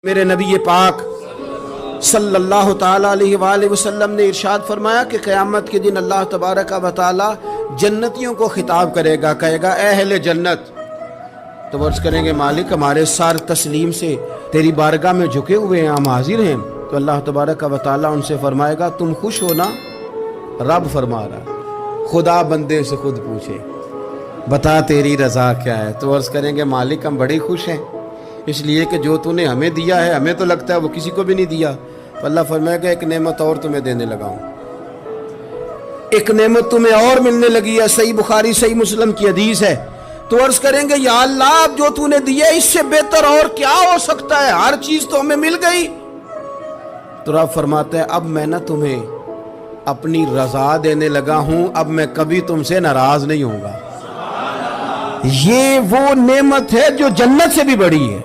میرے نبی پاک صلی اللہ تعالیٰ علیہ وآلہ وسلم نے ارشاد فرمایا کہ قیامت کے دن اللہ تبارک و تعالیٰ جنتیوں کو خطاب کرے گا، کہے گا اے اہل جنت، تو عرض کریں گے مالک ہمارے سار تسلیم سے تیری بارگاہ میں جھکے ہوئے ہیں، ہم حاضر ہیں۔ تو اللہ تبارک و تعالیٰ ان سے فرمائے گا تم خوش ہو نا؟ رب فرما رہا، خدا بندے سے خود پوچھے بتا تیری رضا کیا ہے؟ تو عرض کریں گے مالک ہم بڑے خوش ہیں، اس لیے کہ جو تو نے ہمیں دیا ہے ہمیں تو لگتا ہے وہ کسی کو بھی نہیں دیا۔ تو اللہ فرمائے گا ایک نعمت اور تمہیں دینے لگا ہوں، ایک نعمت تمہیں اور ملنے لگی ہے۔ صحیح بخاری صحیح مسلم کی حدیث ہے۔ تو عرض کریں گے یا اللہ اب جو تو نے دیا اس سے بہتر اور کیا ہو سکتا ہے؟ ہر چیز تو ہمیں مل گئی۔ تو رب فرماتا ہے اب میں نہ تمہیں اپنی رضا دینے لگا ہوں، اب میں کبھی تم سے ناراض نہیں ہوں گا۔ یہ وہ نعمت ہے جو جنت سے بھی بڑی ہے۔